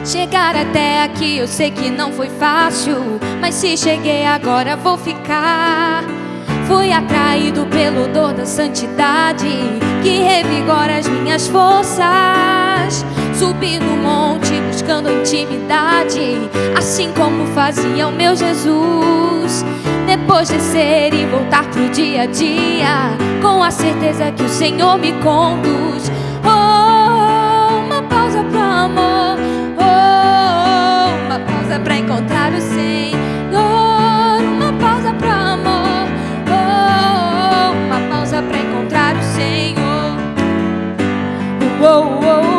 Chegar até aqui eu sei que não foi fácil, mas se cheguei agora vou ficar. Fui atraído pelo odor da santidade que revigora as minhas forças. Subi no monte buscando a intimidade, assim como fazia o meu Jesus. Depois descer e voltar pro dia a dia, com a certeza que o Senhor me conduz. Oh, uma pausa pro amor. Oh, uma pausa pra encontrar o Senhor. Uma pausa pro amor. Oh, uma pausa pra encontrar o Senhor. Oh, oh, oh.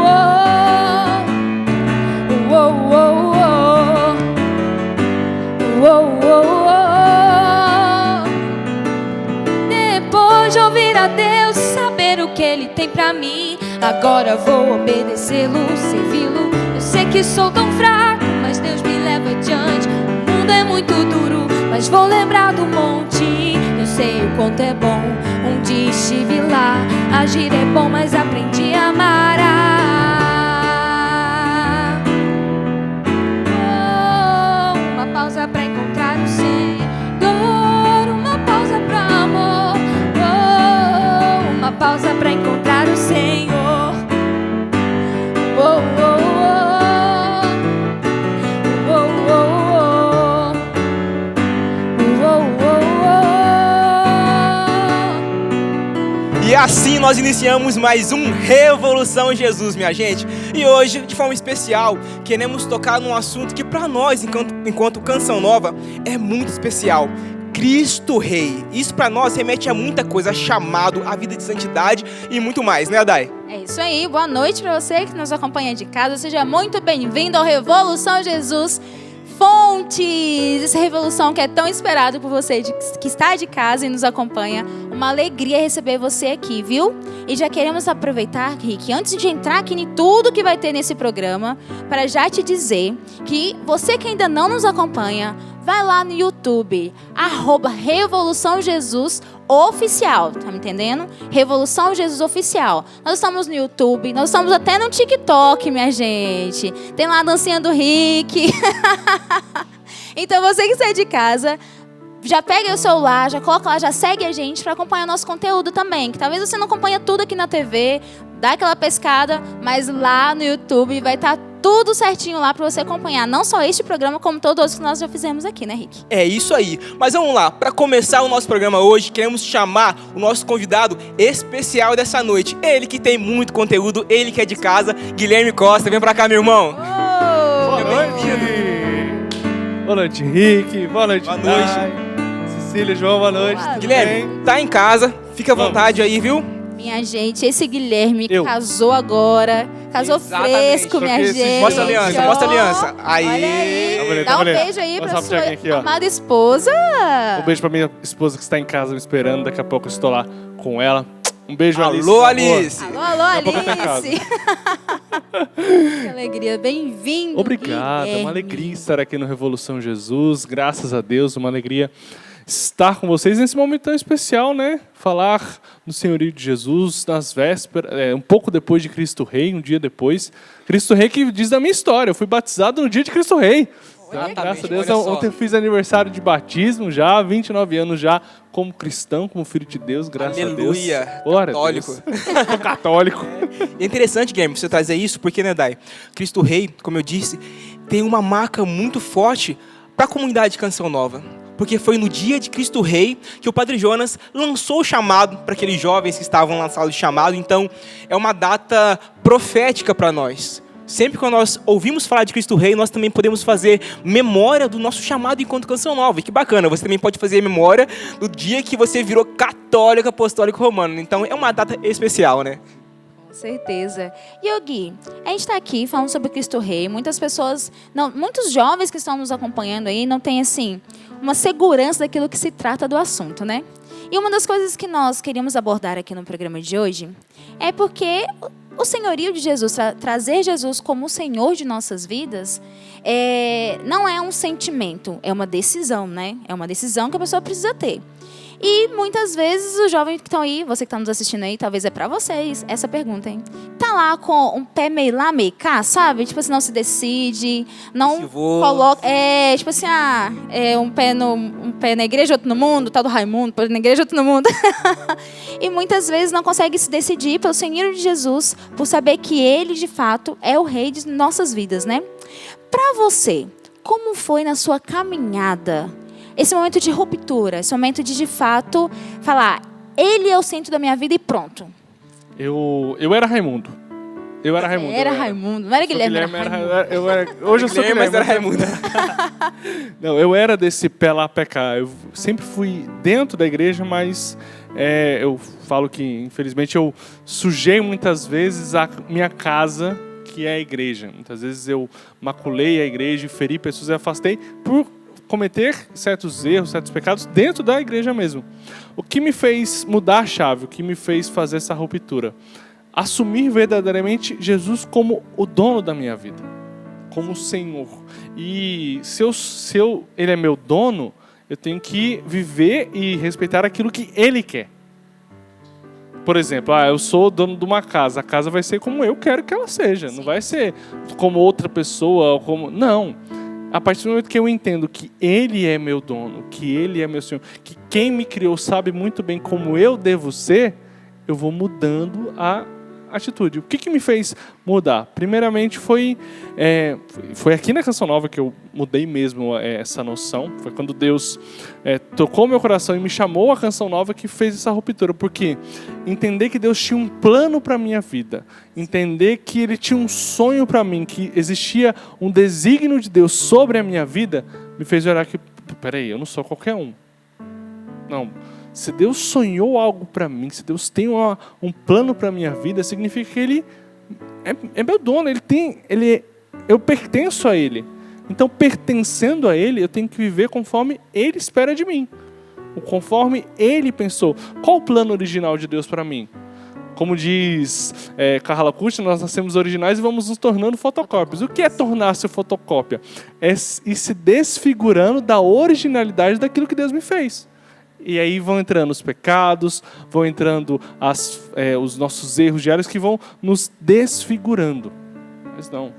Depois de ouvir a Deus, saber o que Ele tem pra mim, agora vou obedecê-lo, servi-lo. Eu sei que sou tão fraco, mas Deus me leva adiante. O mundo é muito duro, mas vou lembrar do monte. Eu sei o quanto é bom, um dia estive lá. Agir é bom, mas aprendi a amar. Uma pausa pra encontrar o Senhor. Uma pausa pra amor. Uma pausa pra encontrar o Senhor. Oh, oh, oh. Oh, oh, oh. Oh, oh, oh. E assim nós iniciamos mais um Revolução Jesus, minha gente. E hoje, de forma especial, queremos tocar num assunto que para nós, enquanto Canção Nova, é muito especial. Cristo Rei. Isso para nós remete a muita coisa, chamado, a vida de santidade e muito mais, né, Adai? É isso aí, boa noite para você que nos acompanha de casa. Seja muito bem-vindo ao Revolução Jesus Fontes. Essa revolução que é tão esperada por você que está de casa e nos acompanha. Uma alegria receber você aqui, viu? E já queremos aproveitar, Rick, antes de entrar aqui em tudo que vai ter nesse programa, para já te dizer que você que ainda não nos acompanha, vai lá no YouTube, @Revolução Jesus Oficial, tá me entendendo? Revolução Jesus Oficial. Nós estamos no YouTube, nós estamos até no TikTok, minha gente. Tem lá a dancinha do Rick. Então você que sai de casa, já pega o celular, já coloca lá, já segue a gente para acompanhar o nosso conteúdo também. Que talvez você não acompanha tudo aqui na TV, dá aquela pescada, mas lá no YouTube vai estar tudo certinho lá para você acompanhar. Não só este programa, como todos os que nós já fizemos aqui, né, Rick? É isso aí. Mas vamos lá, para começar o nosso programa hoje, queremos chamar o nosso convidado especial dessa noite. Ele que tem muito conteúdo, ele que é de casa, Guilherme Costa. Vem pra cá, meu irmão. Boa noite. Boa noite, Rick. Boa noite, Boa noite. Cecília, João, boa noite. Tudo Guilherme, bem? tá em casa, fica à vontade aí, viu? Minha gente, esse Guilherme casou agora. Casou Exatamente. fresco, minha gente. Mostra a aliança, mostra a aliança. Aí. Olha aí. Tá bonito, Dá tá um bonito. beijo aí Vou pra mostrar sua aqui, ó. amada esposa. Um beijo pra minha esposa que está em casa me esperando. Daqui a pouco eu estou lá com ela. Um beijo, Alice. Alô, Alice. Alô, alô, Daqui a pouco eu tô em casa. Alice. Que alegria. Bem-vindo, Obrigado, é Guilherme. uma alegria estar aqui no Revolução Jesus. Graças a Deus, uma alegria estar com vocês nesse momento tão especial, né? Falar do senhorio de Jesus nas vésperas, um pouco depois de Cristo Rei, um dia depois. Cristo Rei que diz da minha história, eu fui batizado no dia de Cristo Rei. Tá? Graças a Deus, olha só. ontem eu fiz aniversário de batismo já, 29 anos já, como cristão, como filho de Deus, graças Aleluia. a Deus. Glória a Deus. Católico. Sou católico. É interessante, Guilherme, você trazer isso, porque, né, Dai? Cristo Rei, como eu disse, tem uma marca muito forte para a comunidade de Canção Nova. Porque foi no dia de Cristo Rei que o Padre Jonas lançou o chamado para aqueles jovens que estavam lançados de chamado. Então, é uma data profética para nós. Sempre que nós ouvimos falar de Cristo Rei, nós também podemos fazer memória do nosso chamado enquanto Canção Nova. E que bacana, você também pode fazer memória do dia que você virou católico, apostólico romano. Então, é uma data especial, né? Com certeza. E, Gui, a gente está aqui falando sobre Cristo Rei. Muitas pessoas, muitos jovens que estão nos acompanhando aí não têm, assim, uma segurança daquilo que se trata do assunto, né? E uma das coisas que nós queríamos abordar aqui no programa de hoje é porque o senhorio de Jesus, trazer Jesus como o Senhor de nossas vidas, não é um sentimento, é uma decisão, né? É uma decisão que a pessoa precisa ter. E muitas vezes os jovens que estão aí, você que está nos assistindo aí, talvez é para vocês essa pergunta, hein? Tá lá com um pé meio lá, meio cá, sabe? Tipo assim, não se decide, não coloca... tipo assim, um pé na igreja, outro no mundo, tal do Raimundo, pé na igreja, outro no mundo. E muitas vezes não consegue se decidir pelo Senhor de Jesus, por saber que Ele, de fato, é o Rei de nossas vidas, né? Para você, como foi na sua caminhada esse momento de ruptura, esse momento de fato, falar, Ele é o centro da minha vida e pronto? Eu era Raimundo. Raimundo. Não era Guilherme, era Raimundo. Hoje eu sou Guilherme, mas era Raimundo. Não, eu era desse pé lá, pé cá. Eu sempre fui dentro da igreja, mas eu falo que, infelizmente, eu sujei muitas vezes a minha casa, que é a igreja. Muitas vezes eu maculei a igreja e feri pessoas e afastei por cometer certos erros, certos pecados dentro da igreja mesmo. O que me fez mudar a chave, o que me fez fazer essa ruptura? Assumir verdadeiramente Jesus como o dono da minha vida, como o Senhor. E se Ele é meu dono, eu tenho que viver e respeitar aquilo que Ele quer. Por exemplo, eu sou dono de uma casa, a casa vai ser como eu quero que ela seja, não vai ser como outra pessoa, não. A partir do momento que eu entendo que Ele é meu dono, que Ele é meu Senhor, que quem me criou sabe muito bem como eu devo ser, eu vou mudando a atitude. O que me fez mudar? Primeiramente foi aqui na Canção Nova que eu mudei mesmo essa noção. Foi quando Deus tocou meu coração e me chamou a Canção Nova que fez essa ruptura. Porque entender que Deus tinha um plano para a minha vida, entender que Ele tinha um sonho para mim, que existia um desígnio de Deus sobre a minha vida, me fez olhar que, peraí, eu não sou qualquer um. Não. Se Deus sonhou algo para mim, se Deus tem um plano para a minha vida, significa que Ele é meu dono, eu pertenço a Ele. Então, pertencendo a Ele, eu tenho que viver conforme Ele espera de mim, conforme Ele pensou. Qual o plano original de Deus para mim? Como diz Carla Cucci, nós nascemos originais e vamos nos tornando fotocópias. O que é tornar-se fotocópia? É ir se desfigurando da originalidade daquilo que Deus me fez. E aí vão entrando os pecados, vão entrando os nossos erros diários que vão nos desfigurando. Mas não.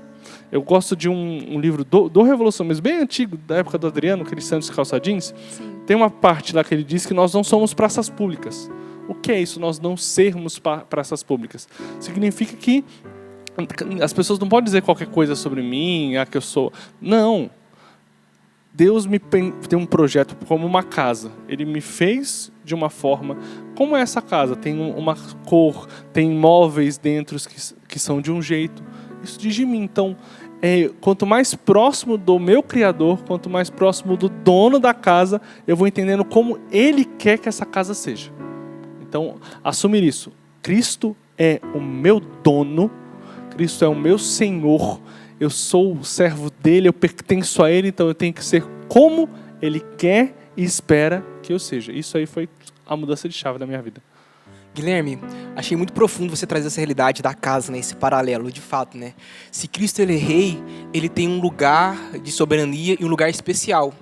Eu gosto de um livro do Revolução, mas bem antigo, da época do Adriano, aquele Santos Calça Jeans. Sim. Tem uma parte lá que ele diz que nós não somos praças públicas. O que é isso, nós não sermos praças públicas? Significa que as pessoas não podem dizer qualquer coisa sobre mim, que eu sou... Não. Deus tem um projeto como uma casa. Ele me fez de uma forma... Como é essa casa? Tem uma cor, tem móveis dentro que são de um jeito. Isso diz de mim. Então, quanto mais próximo do meu Criador, quanto mais próximo do dono da casa, eu vou entendendo como Ele quer que essa casa seja. Então, assumir isso. Cristo é o meu dono. Cristo é o meu Senhor. Eu sou o servo dele, eu pertenço a ele, então eu tenho que ser como ele quer e espera que eu seja. Isso aí foi a mudança de chave da minha vida. Guilherme, achei muito profundo você trazer essa realidade da casa, né? Esse paralelo, de fato, né? Se Cristo ele é rei, ele tem um lugar de soberania e um lugar especial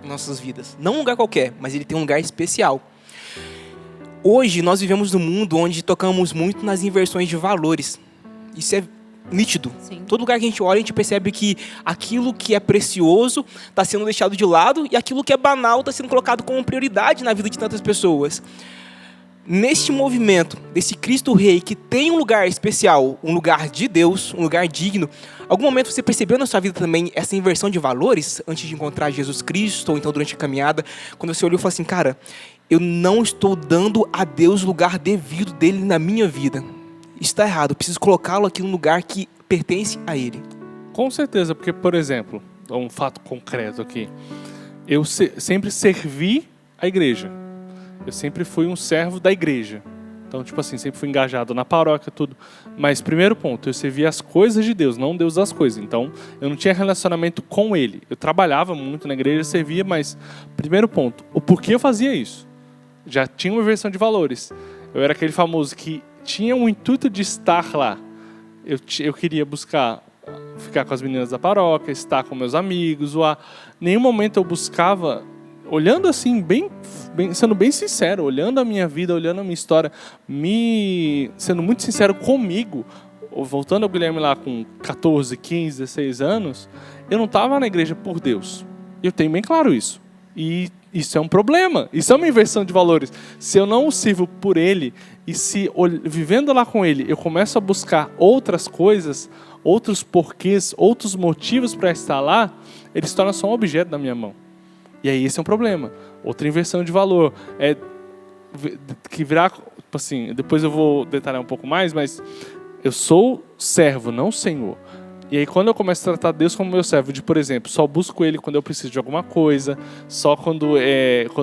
em nossas vidas. Não um lugar qualquer, mas ele tem um lugar especial. Hoje, nós vivemos num mundo onde tocamos muito nas inversões de valores. Isso é nítido. Sim. Todo lugar que a gente olha, a gente percebe que aquilo que é precioso está sendo deixado de lado e aquilo que é banal está sendo colocado como prioridade na vida de tantas pessoas. Neste movimento, desse Cristo Rei, que tem um lugar especial, um lugar de Deus, um lugar digno, algum momento você percebeu na sua vida também essa inversão de valores antes de encontrar Jesus Cristo, ou então durante a caminhada, quando você olhou e falou assim, cara, eu não estou dando a Deus o lugar devido dele na minha vida. Isso está errado, eu preciso colocá-lo aqui no lugar que pertence a Ele. Com certeza, porque, por exemplo, um fato concreto aqui, eu sempre servi a igreja, eu sempre fui um servo da igreja, então, tipo assim, sempre fui engajado na paróquia, tudo, mas primeiro ponto, eu servia as coisas de Deus, não Deus das coisas, então eu não tinha relacionamento com Ele, eu trabalhava muito na igreja, servia, mas primeiro ponto, o porquê eu fazia isso? Já tinha uma inversão de valores, eu era aquele famoso que tinha um intuito de estar lá. Eu queria ficar com as meninas da paróquia, estar com meus amigos. Nenhum momento eu buscava olhando assim, sendo bem sincero, olhando a minha vida, olhando a minha história, sendo muito sincero comigo, voltando ao Guilherme lá com 14, 15, 16 anos, eu não estava na igreja por Deus. Eu tenho bem claro isso. E isso é um problema. Isso é uma inversão de valores. Se eu não o sirvo por Ele, e se vivendo lá com Ele, eu começo a buscar outras coisas, outros porquês, outros motivos para estar lá, Ele se torna só um objeto da minha mão. E aí esse é um problema. Outra inversão de valor. Que virá, assim, depois eu vou detalhar um pouco mais, mas eu sou servo, não senhor. E aí quando eu começo a tratar Deus como meu servo, por exemplo, só busco Ele quando eu preciso de alguma coisa, só quando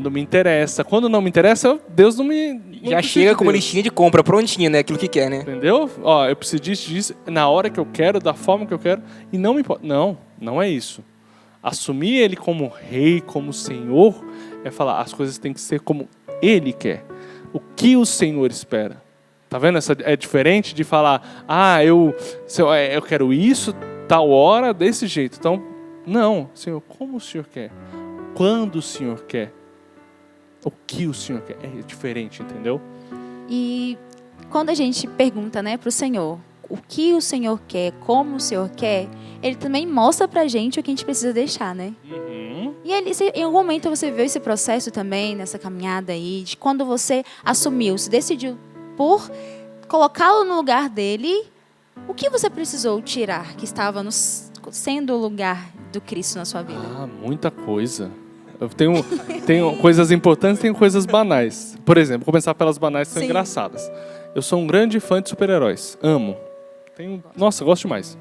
me interessa. Quando não me interessa, Deus não me... Já chega com uma listinha de compra prontinha, né? Aquilo que quer, né? Entendeu? Ó, eu preciso disso, na hora que eu quero, da forma que eu quero, e não me importa. Não é isso. Assumir Ele como rei, como Senhor, é falar, as coisas têm que ser como Ele quer. O que o Senhor espera. Tá vendo? É diferente de falar, eu quero isso, tal hora, desse jeito. Então, não, Senhor, como o Senhor quer? Quando o Senhor quer? O que o Senhor quer? É diferente, entendeu? E quando a gente pergunta, né, para o Senhor, o que o Senhor quer, como o Senhor quer, Ele também mostra pra gente o que a gente precisa deixar, né? Uhum. E em algum momento você viu esse processo também, nessa caminhada aí, de quando você assumiu, se decidiu por colocá-lo no lugar dele, o que você precisou tirar que estava sendo o lugar do Cristo na sua vida? Muita coisa. Eu tenho coisas importantes e tenho coisas banais. Por exemplo, vou começar pelas banais que são engraçadas. Eu sou um grande fã de super-heróis. Amo. Nossa, gosto demais.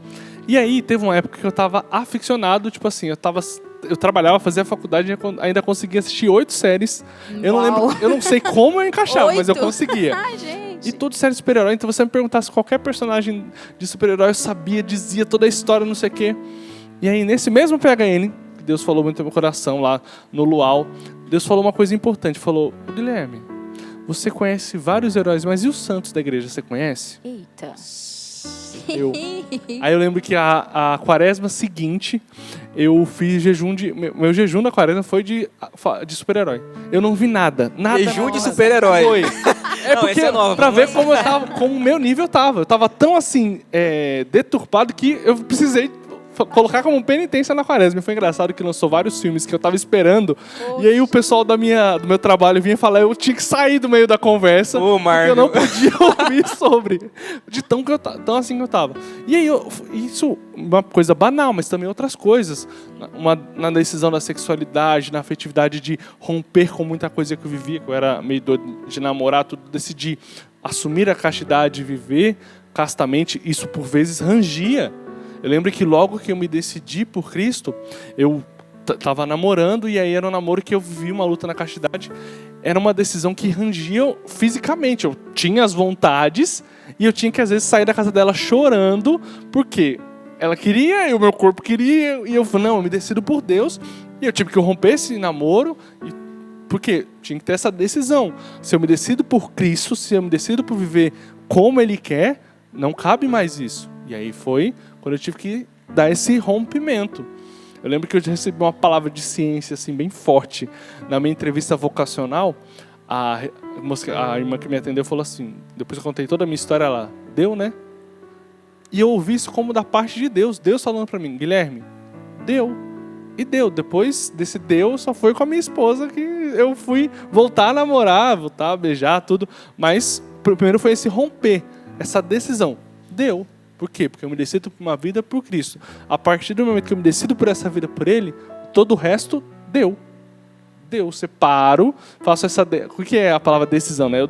E aí, teve uma época que eu estava aficionado, tipo assim, eu trabalhava, fazia faculdade e ainda conseguia assistir 8 séries. Eu não sei como eu encaixava, mas eu conseguia. Gente. E tudo série de super-herói. Então, você me perguntasse qualquer personagem de super-herói, eu sabia, dizia toda a história, não sei o quê. E aí, nesse mesmo PHN, que Deus falou muito no meu coração lá no Luau, Deus falou uma coisa importante. Falou, Guilherme, você conhece vários heróis, mas e os santos da igreja, você conhece? Eita. Aí eu lembro que a quaresma seguinte, eu fiz jejum meu jejum da quaresma foi de super-herói. Eu não vi nada. Jejum de super-herói. Foi. Porque, pra ver como o meu nível tava. Eu tava tão assim, deturpado que eu precisei colocar como penitência na quaresma. E foi engraçado que lançou vários filmes que eu tava esperando. Poxa. E aí o pessoal do meu trabalho vinha falar, eu tinha que sair do meio da conversa. Porque eu não podia ouvir sobre. De tão assim que eu tava. E aí, isso uma coisa banal, mas também outras coisas. Na decisão da sexualidade, na afetividade de romper com muita coisa que eu vivia, que eu era meio doido de namorar, tudo, decidi assumir a castidade e viver castamente. Isso por vezes rangia. Eu lembro que logo que eu me decidi por Cristo, eu estava namorando e aí era um namoro que eu vivi uma luta na castidade. Era uma decisão que rangia fisicamente. Eu tinha as vontades e eu tinha que às vezes sair da casa dela chorando porque ela queria e o meu corpo queria. E eu falei, não, eu me decido por Deus. E eu tive que romper esse namoro porque tinha que ter essa decisão. Se eu me decido por Cristo, se eu me decido por viver como Ele quer, não cabe mais isso. E aí foi quando eu tive que dar esse rompimento. Eu lembro que eu recebi uma palavra de ciência assim, bem forte. Na minha entrevista vocacional, a irmã que me atendeu falou assim, depois eu contei toda a minha história lá, deu, né? E eu ouvi isso como da parte de Deus. Deus falando para mim, Guilherme, deu. E deu. Depois desse deu, só foi com a minha esposa que eu fui voltar a namorar, voltar a beijar, tudo. Mas primeiro foi esse romper, essa decisão. Deu. Por quê? Porque eu me decido por uma vida por Cristo. A partir do momento que eu me decido por essa vida por Ele, todo o resto deu. Deu. Separo, faço essa... O que é a palavra decisão, né? Eu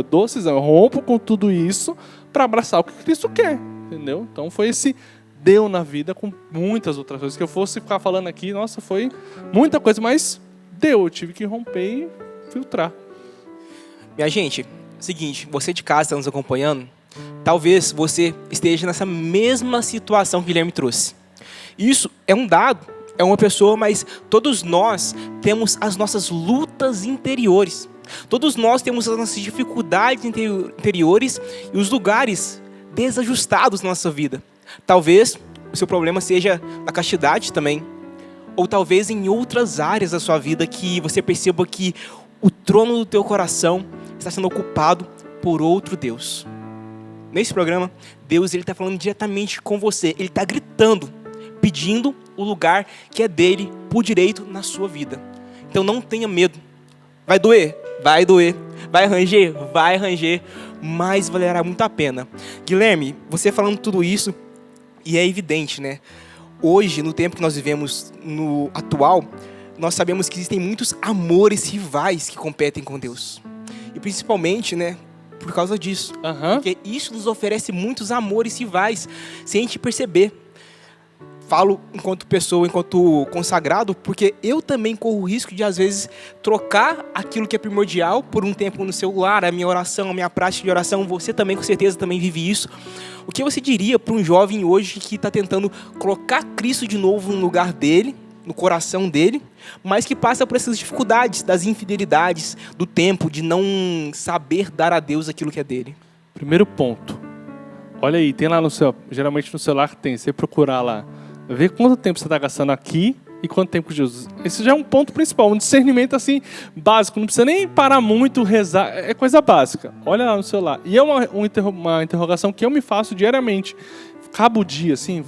dou decisão. Eu rompo com tudo isso para abraçar o que Cristo quer. Entendeu? Então foi esse deu na vida com muitas outras coisas. Que eu fosse ficar falando aqui, nossa, foi muita coisa, mas deu. Eu tive que romper e filtrar. Minha gente, seguinte, você de casa está nos acompanhando, talvez você esteja nessa mesma situação que o Guilherme trouxe. Isso é um dado, é uma pessoa, mas todos nós temos as nossas lutas interiores. Todos nós temos as nossas dificuldades interiores e os lugares desajustados na nossa vida. Talvez o seu problema seja a castidade também. Ou talvez em outras áreas da sua vida que você perceba que o trono do teu coração está sendo ocupado por outro Deus. Nesse programa, Deus está falando diretamente com você. Ele está gritando, pedindo o lugar que é dele por direito na sua vida. Então não tenha medo. Vai doer? Vai doer. Vai ranger? Vai ranger. Mas valerá muito a pena. Guilherme, você falando tudo isso, e é evidente, né? Hoje, no tempo que nós vivemos no atual, nós sabemos que existem muitos amores rivais que competem com Deus. E principalmente, né, por causa disso. Porque isso nos oferece muitos amores rivais, sem a gente perceber. Falo enquanto pessoa, enquanto consagrado, porque eu também corro o risco de, às vezes, trocar aquilo que é primordial por um tempo no celular, a minha oração, a minha prática de oração. Você também, com certeza, também vive isso. O que você diria para um jovem hoje que está tentando colocar Cristo de novo no lugar dele, no coração dele, mas que passa por essas dificuldades, das infidelidades, do tempo, de não saber dar a Deus aquilo que é dele? Primeiro ponto. Olha aí, tem lá no seu, geralmente no celular tem, você procurar lá, ver quanto tempo você está gastando aqui e quanto tempo com Jesus. Esse já é um ponto principal, um discernimento assim básico. Não precisa nem parar muito, rezar. É coisa básica. Olha lá no celular. E é uma interrogação que eu me faço diariamente. Acaba o dia, assim,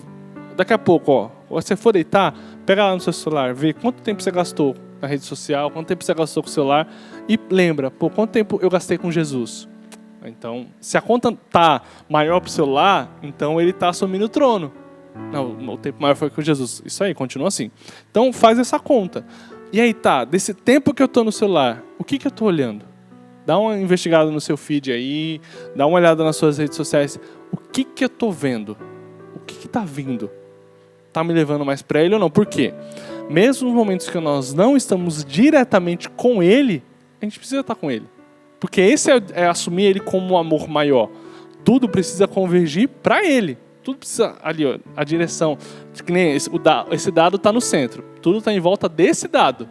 daqui a pouco, ó, você for deitar, pega lá no seu celular, vê quanto tempo você gastou na rede social, quanto tempo você gastou com o celular e lembra, pô, quanto tempo eu gastei com Jesus. Então, se a conta tá maior pro celular, então ele tá assumindo o trono. Não, o tempo maior foi com Jesus. Isso aí, continua assim. Então, faz essa conta. E aí, tá, desse tempo que eu tô no celular, o que eu tô olhando? Dá uma investigada no seu feed aí, dá uma olhada nas suas redes sociais. O que eu tô vendo? O que tá vindo? Tá me levando mais para ele ou não? Por quê? Mesmo nos momentos que nós não estamos diretamente com ele, a gente precisa estar com ele. Porque esse é assumir ele como um amor maior. Tudo precisa convergir para ele. Tudo precisa, ali, ó, a direção. Que nem esse dado está no centro. Tudo está em volta desse dado.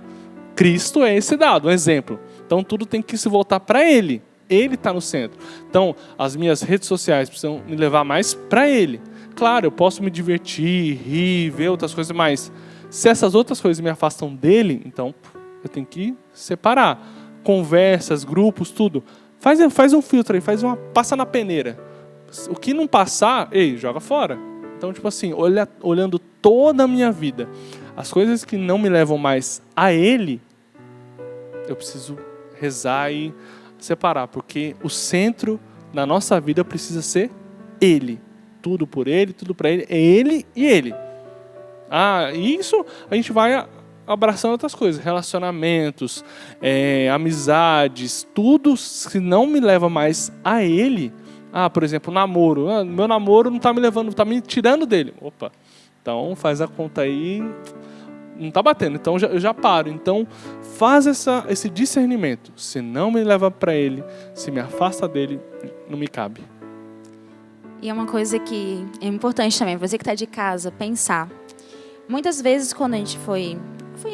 Cristo é esse dado, um exemplo. Então tudo tem que se voltar para ele. Ele está no centro. Então as minhas redes sociais precisam me levar mais para ele. Claro, eu posso me divertir, rir, ver outras coisas, mas se essas outras coisas me afastam dele, então eu tenho que separar. Conversas, grupos, tudo. Faz um filtro aí, passa na peneira. O que não passar, joga fora. Então, tipo assim, olhando toda a minha vida, as coisas que não me levam mais a ele, eu preciso rezar e separar, porque o centro da nossa vida precisa ser ele. Tudo por ele, tudo para ele, é ele e ele. E isso a gente vai abraçando outras coisas, relacionamentos, amizades, tudo que não me leva mais a ele. Por exemplo, namoro. Meu namoro não está me levando, está me tirando dele. Opa, então faz a conta aí, não está batendo, então eu já paro. Então faz esse discernimento. Se não me leva para ele, se me afasta dele, não me cabe. E é uma coisa que é importante também, você que está de casa, pensar. Muitas vezes, quando a gente foi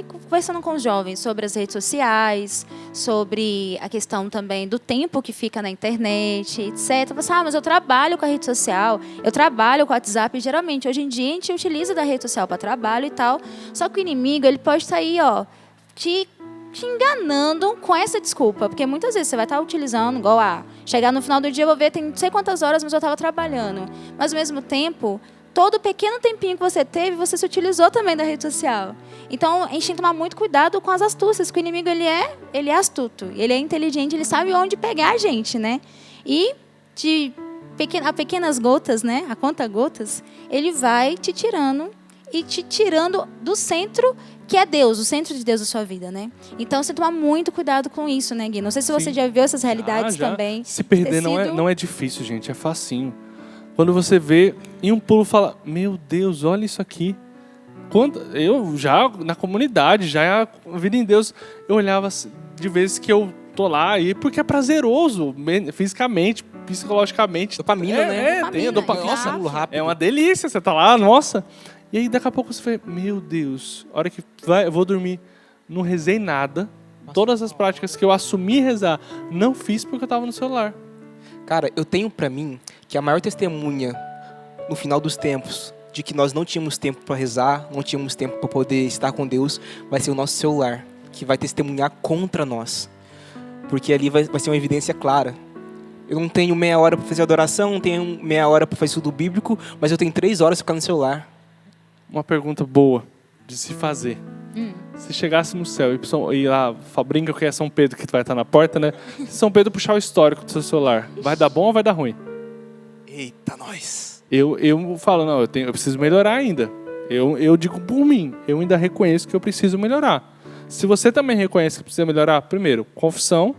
conversando com os jovens sobre as redes sociais, sobre a questão também do tempo que fica na internet, etc. Você mas eu trabalho com a rede social, eu trabalho com o WhatsApp. Geralmente, hoje em dia, a gente utiliza da rede social para trabalho e tal. Só que o inimigo, ele pode estar aí, te enganando com essa desculpa. Porque muitas vezes você vai estar utilizando, igual chegar no final do dia, eu vou ver, tem não sei quantas horas, mas eu estava trabalhando. Mas, ao mesmo tempo, todo pequeno tempinho que você teve, você se utilizou também da rede social. Então, a gente tem que tomar muito cuidado com as astúcias, porque o inimigo, ele é astuto, ele é inteligente, ele sabe onde pegar a gente, né? E a pequenas gotas, né? A conta-gotas, ele vai te tirando do centro que é Deus, o centro de Deus da sua vida, né? Então, você tomar muito cuidado com isso, né, Gui? Não sei se você já viu essas realidades também. Se perder não é difícil, gente, é facinho. Quando você vê, em um pulo fala, meu Deus, olha isso aqui. Eu já, na comunidade, já a vida em Deus, eu olhava de vezes que eu tô lá, porque é prazeroso, fisicamente, psicologicamente. Dopamina, né? Tem dopamina. Nossa, rápido. É uma delícia, você tá lá, nossa. E aí, daqui a pouco você vê, meu Deus, a hora que eu vou dormir, não rezei nada. Todas as práticas que eu assumi rezar, não fiz porque eu tava no celular. Cara, eu tenho pra mim que a maior testemunha no final dos tempos de que nós não tínhamos tempo para rezar, não tínhamos tempo para poder estar com Deus, vai ser o nosso celular, que vai testemunhar contra nós. Porque ali vai ser uma evidência clara. Eu não tenho meia hora para fazer adoração, não tenho meia hora para fazer estudo bíblico, mas eu tenho 3 horas para ficar no celular. Uma pergunta boa de se fazer. Se chegasse no céu e lá, brinca que é São Pedro que vai estar na porta, né? Se São Pedro puxar o histórico do seu celular, vai dar bom ou vai dar ruim? Eita, nós! Eu falo, não, eu preciso melhorar ainda. Eu digo por mim, eu ainda reconheço que eu preciso melhorar. Se você também reconhece que precisa melhorar, primeiro, confissão,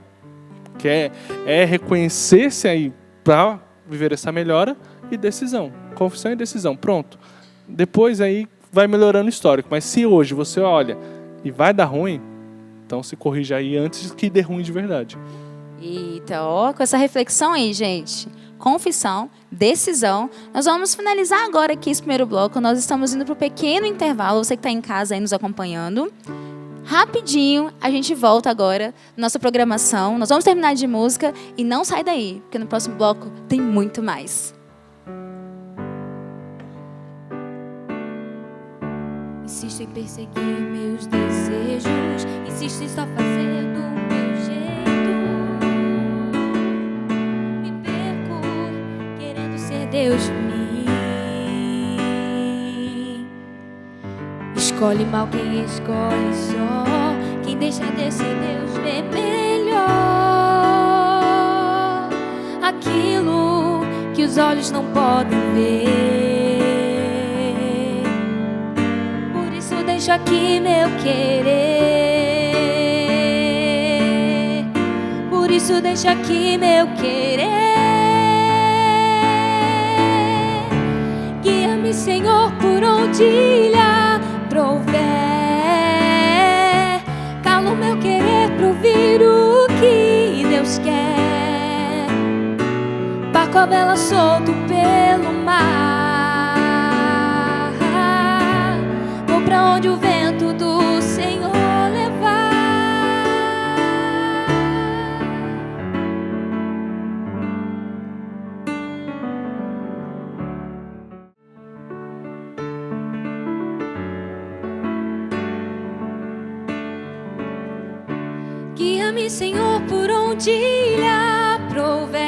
que é reconhecer-se aí para viver essa melhora, e decisão. Confissão e decisão, pronto. Depois aí vai melhorando o histórico. Mas se hoje você olha e vai dar ruim, então se corrija aí antes que dê ruim de verdade. Eita, ó, com essa reflexão aí, gente. Confissão, decisão. Nós vamos finalizar agora aqui esse primeiro bloco. Nós estamos indo para o pequeno intervalo. Você que está em casa aí nos acompanhando. Rapidinho, a gente volta agora na nossa programação. Nós vamos terminar de música e não sai daí, porque no próximo bloco tem muito mais. Insisto em perseguir meus desejos, insisto em só fazer do meu jeito. Me perco querendo ser Deus de mim. Escolhe mal quem escolhe só, quem deixa desse Deus ver melhor aquilo que os olhos não podem ver. Deixa aqui meu querer, por isso deixa aqui meu querer. Guia-me, Senhor, por onde lhe aprouver. Cala o meu querer pra ouvir o que Deus quer. Barco a vela solto pelo mar, pra onde o vento do Senhor levar. Guia-me, Senhor, por onde lhe aprouver.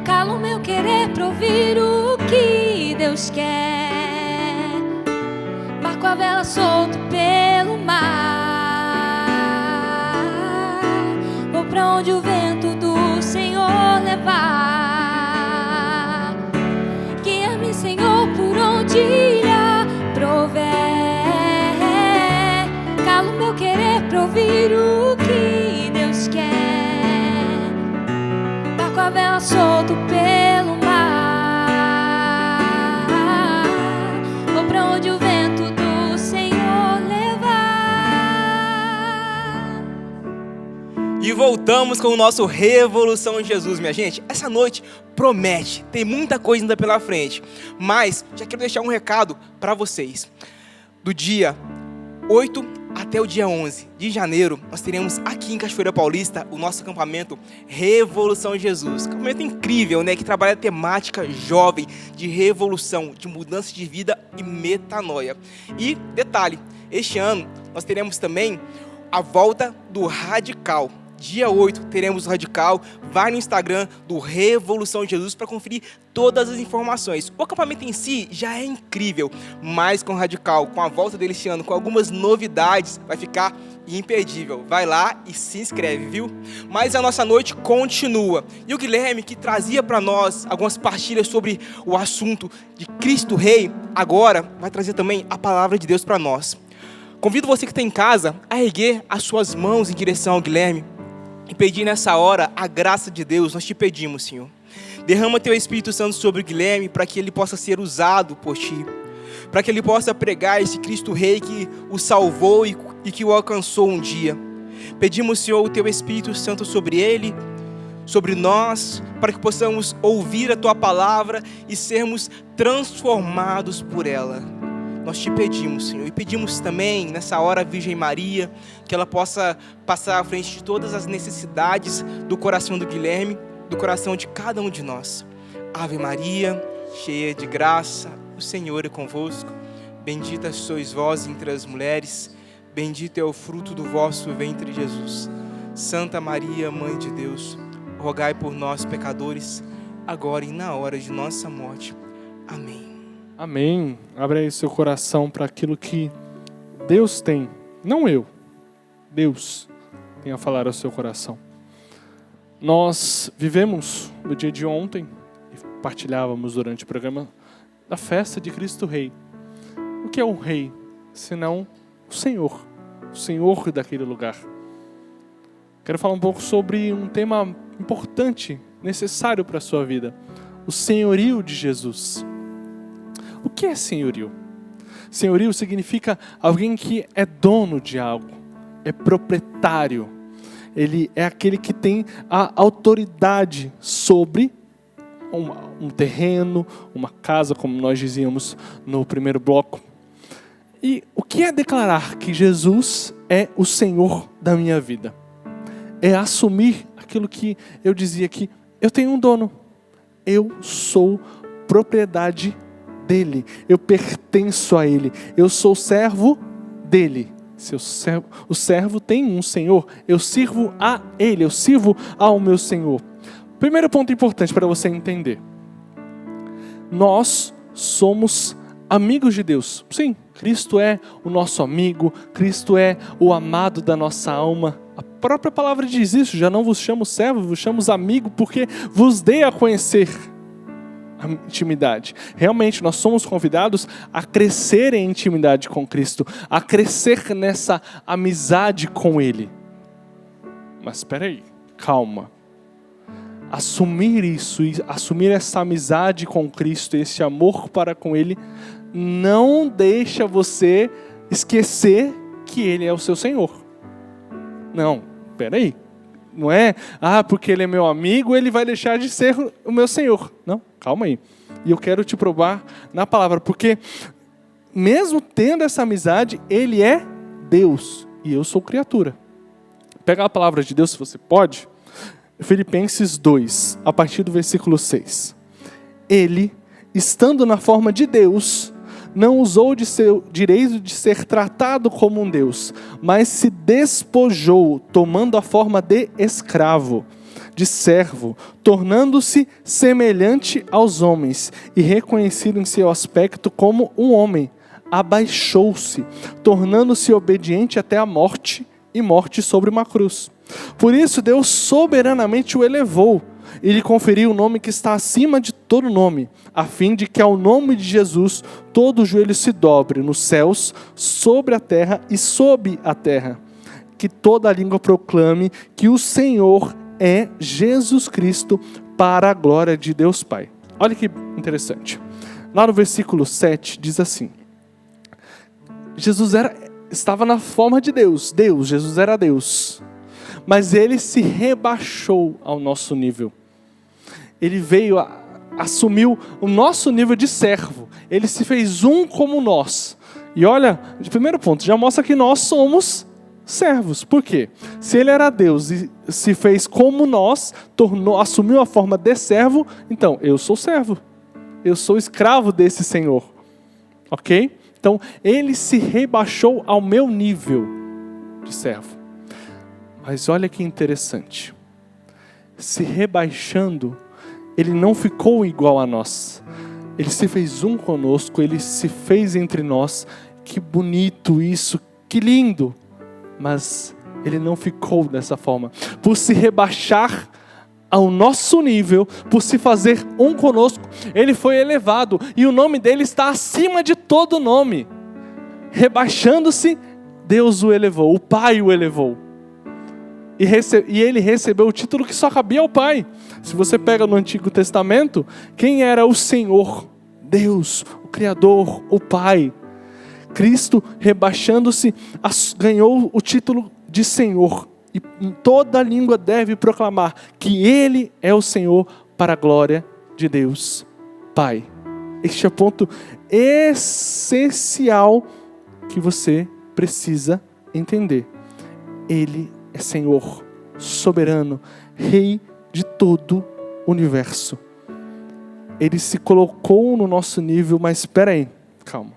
Cala o meu querer pra ouvir o que Deus quer. Com a vela solto pelo mar, vou pra onde o vento do Senhor levar. Guia-me, Senhor, por onde lhe aprouver. Cala o meu querer pra ouvir o que Deus quer. Barco a vela solto pelo mar, vou pra onde o vento do Senhor levar. E voltamos com o nosso Revolução Jesus, minha gente. Essa noite promete, tem muita coisa ainda pela frente. Mas já quero deixar um recado para vocês. Do dia 8 até o dia 11 de janeiro, nós teremos aqui em Cachoeira Paulista o nosso acampamento Revolução Jesus. Acampamento incrível, né? Que trabalha a temática jovem, de revolução, de mudança de vida e metanoia. E, detalhe, este ano nós teremos também a volta do Radical. Dia 8 teremos o Radical. Vai no Instagram do Revolução Jesus para conferir todas as informações. O acampamento em si já é incrível, mas com o Radical, com a volta dele este ano, com algumas novidades, vai ficar imperdível. Vai lá e se inscreve, viu? Mas a nossa noite continua. E o Guilherme, que trazia para nós algumas partilhas sobre o assunto de Cristo Rei, agora vai trazer também a palavra de Deus para nós. Convido você que está em casa a erguer as suas mãos em direção ao Guilherme e pedir nessa hora a graça de Deus. Nós te pedimos, Senhor. Derrama teu Espírito Santo sobre o Guilherme para que ele possa ser usado por ti, para que ele possa pregar esse Cristo Rei que o salvou e que o alcançou um dia. Pedimos, Senhor, o teu Espírito Santo sobre ele, sobre nós, para que possamos ouvir a tua palavra e sermos transformados por ela. Nós te pedimos, Senhor, e pedimos também nessa hora a Virgem Maria, que ela possa passar à frente de todas as necessidades do coração do Guilherme, do coração de cada um de nós. Ave Maria, cheia de graça, o Senhor é convosco. Bendita sois vós entre as mulheres, bendito é o fruto do vosso ventre, Jesus. Santa Maria, Mãe de Deus, rogai por nós, pecadores, agora e na hora de nossa morte. Amém. Amém. Abre aí seu coração para aquilo que Deus tem, não eu, Deus tem a falar ao seu coração. Nós vivemos no dia de ontem, e partilhávamos durante o programa, da festa de Cristo Rei. O que é um rei, senão o Senhor daquele lugar. Quero falar um pouco sobre um tema importante, necessário para a sua vida, o senhorio de Jesus. O que é senhorio? Senhorio significa alguém que é dono de algo, é proprietário. Ele é aquele que tem a autoridade sobre um terreno, uma casa, como nós dizíamos no primeiro bloco. E o que é declarar que Jesus é o Senhor da minha vida? É assumir aquilo que eu dizia aqui. Eu tenho um dono. Eu sou propriedade dele. Eu pertenço a ele. Eu sou servo dele. O servo tem um Senhor. Eu sirvo a ele. Eu sirvo ao meu Senhor. Primeiro ponto importante para você entender. Nós somos amigos de Deus. Sim, Cristo é o nosso amigo. Cristo é o amado da nossa alma. A própria palavra diz isso. Já não vos chamo servo, vos chamo amigo, porque vos dei a conhecer a intimidade. Realmente, nós somos convidados a crescer em intimidade com Cristo, a crescer nessa amizade com Ele. Mas espera aí, calma. Assumir isso, assumir essa amizade com Cristo, esse amor para com Ele, não deixa você esquecer que Ele é o seu Senhor. Não, espera aí. Não é, porque Ele é meu amigo, Ele vai deixar de ser o meu Senhor. Não, calma aí. E eu quero te provar na palavra, porque mesmo tendo essa amizade, Ele é Deus e eu sou criatura. Pega a palavra de Deus, se você pode. Filipenses 2, a partir do versículo 6. Ele, estando na forma de Deus, não usou de seu direito de ser tratado como um Deus, mas se despojou, tomando a forma de escravo, de servo, tornando-se semelhante aos homens, e reconhecido em seu aspecto como um homem, abaixou-se, tornando-se obediente até a morte, e morte sobre uma cruz. Por isso Deus soberanamente o elevou, e lhe conferiu o nome que está acima de todo nome, a fim de que ao nome de Jesus todo joelho se dobre nos céus, sobre a terra e sob a terra. Que toda língua proclame que o Senhor é Jesus Cristo, para a glória de Deus Pai. Olha que interessante. Lá no versículo 7 diz assim: Jesus estava na forma de Deus, Jesus era Deus. Mas Ele se rebaixou ao nosso nível. Ele veio, assumiu o nosso nível de servo. Ele se fez um como nós. E olha, de primeiro ponto, já mostra que nós somos servos. Por quê? Se Ele era Deus e se fez como nós, assumiu a forma de servo, então eu sou servo. Eu sou escravo desse Senhor. Ok? Então, Ele se rebaixou ao meu nível de servo. Mas olha que interessante. Se rebaixando, Ele não ficou igual a nós. Ele se fez um conosco, Ele se fez entre nós. Que bonito isso, que lindo. Mas Ele não ficou dessa forma. Por se rebaixar ao nosso nível, por se fazer um conosco, Ele foi elevado. E o nome dEle está acima de todo nome. Rebaixando-se, Deus o elevou, o Pai o elevou. E Ele recebeu o título que só cabia ao Pai. Se você pega no Antigo Testamento, quem era o Senhor? Deus, o Criador, o Pai. Cristo, rebaixando-se, ganhou o título de Senhor. E toda língua deve proclamar que Ele é o Senhor, para a glória de Deus Pai. Este é o ponto essencial que você precisa entender. Ele é Senhor, soberano, Rei de todo o universo. Ele se colocou no nosso nível, mas espera aí, calma.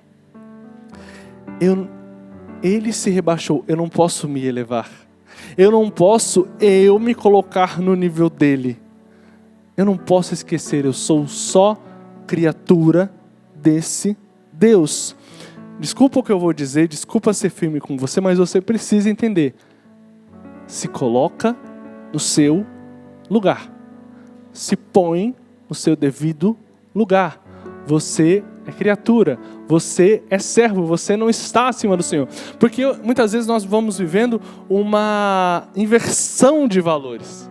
Ele se rebaixou, eu não posso me elevar. Eu não posso me colocar no nível dele. Eu não posso esquecer, eu sou só criatura desse Deus. Desculpa o que eu vou dizer, desculpa ser firme com você, mas você precisa entender. Se coloca no seu lugar. Se põe no seu devido lugar. Você é criatura, você é servo, você não está acima do Senhor. Porque muitas vezes nós vamos vivendo uma inversão de valores.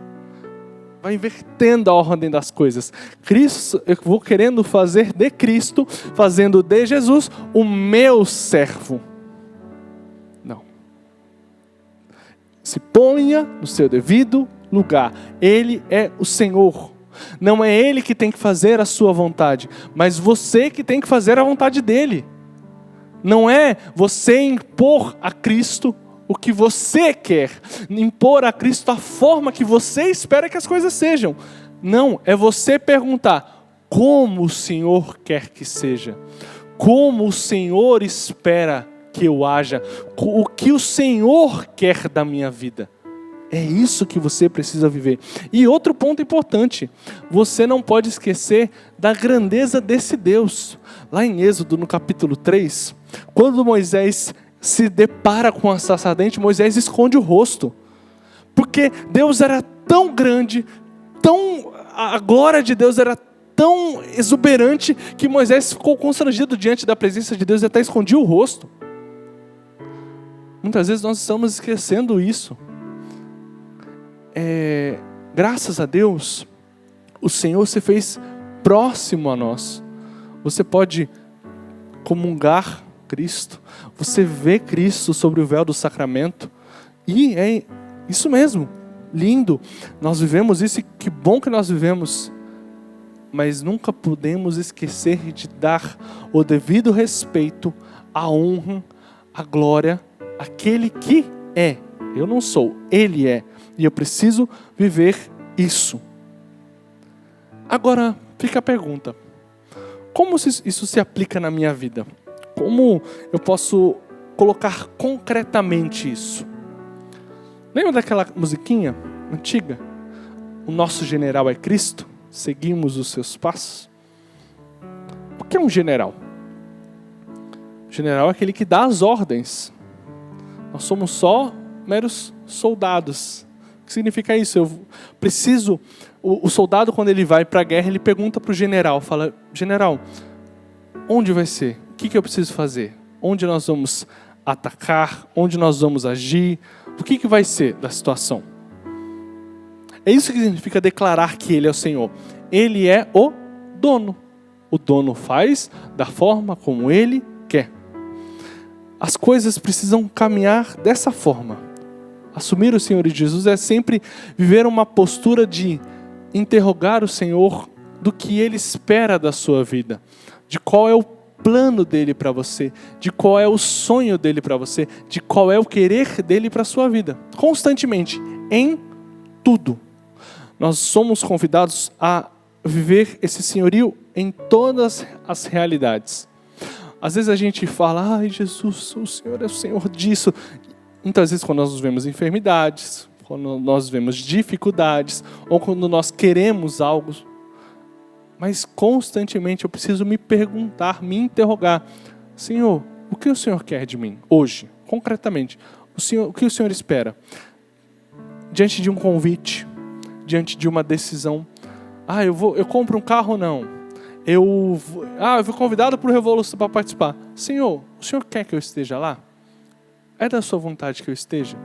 Vai invertendo a ordem das coisas. Cristo, eu vou querendo fazer de Cristo, fazendo de Jesus o meu servo. Não. Se ponha no seu devido lugar. Ele é o Senhor. Não é Ele que tem que fazer a sua vontade, mas você que tem que fazer a vontade dEle. Não é você impor a Cristo o que você quer, impor a Cristo a forma que você espera que as coisas sejam. Não, é você perguntar como o Senhor quer que seja, como o Senhor espera que eu haja, o que o Senhor quer da minha vida. É isso que você precisa viver. E outro ponto importante, você não pode esquecer da grandeza desse Deus. Lá em Êxodo, no capítulo 3, quando Moisés se depara com a sarça ardente, Moisés esconde o rosto. Porque Deus era tão grande, a glória de Deus era tão exuberante, que Moisés ficou constrangido diante da presença de Deus e até escondia o rosto. Muitas vezes nós estamos esquecendo isso. Graças a Deus, o Senhor se fez próximo a nós. Você pode comungar Cristo, você vê Cristo sobre o véu do sacramento, e é isso mesmo, lindo. Nós vivemos isso e que bom que nós vivemos, mas nunca podemos esquecer de dar o devido respeito, a honra, a glória, àquele que é. Eu não sou, Ele é. E eu preciso viver isso. Agora, fica a pergunta. Como isso se aplica na minha vida? Como eu posso colocar concretamente isso? Lembra daquela musiquinha antiga? O nosso general é Cristo, seguimos os seus passos. O que é um general? O general é aquele que dá as ordens. Nós somos só meros soldados. O que significa isso? Eu preciso... O soldado, quando ele vai para a guerra, ele pergunta para o general, fala, general, onde vai ser? O que eu preciso fazer? Onde nós vamos atacar? Onde nós vamos agir? O que vai ser da situação? É isso que significa declarar que Ele é o Senhor. Ele é o dono. O dono faz da forma como Ele quer. As coisas precisam caminhar dessa forma. Assumir o Senhor de Jesus é sempre viver uma postura de interrogar o Senhor do que Ele espera da sua vida, de qual é o plano dEle para você, de qual é o sonho dEle para você, de qual é o querer dEle para a sua vida, constantemente, em tudo. Nós somos convidados a viver esse senhorio em todas as realidades. Às vezes a gente fala, ai Jesus, o Senhor é o Senhor disso. Muitas vezes quando nós vemos enfermidades, quando nós vemos dificuldades, ou quando nós queremos algo, mas constantemente eu preciso me perguntar, me interrogar, Senhor, o que o Senhor quer de mim hoje, concretamente? O que o Senhor espera? Diante de um convite, diante de uma decisão, eu compro um carro ou não? Eu fui convidado para o Revolução para participar. Senhor, o Senhor quer que eu esteja lá? É da sua vontade que eu esteja?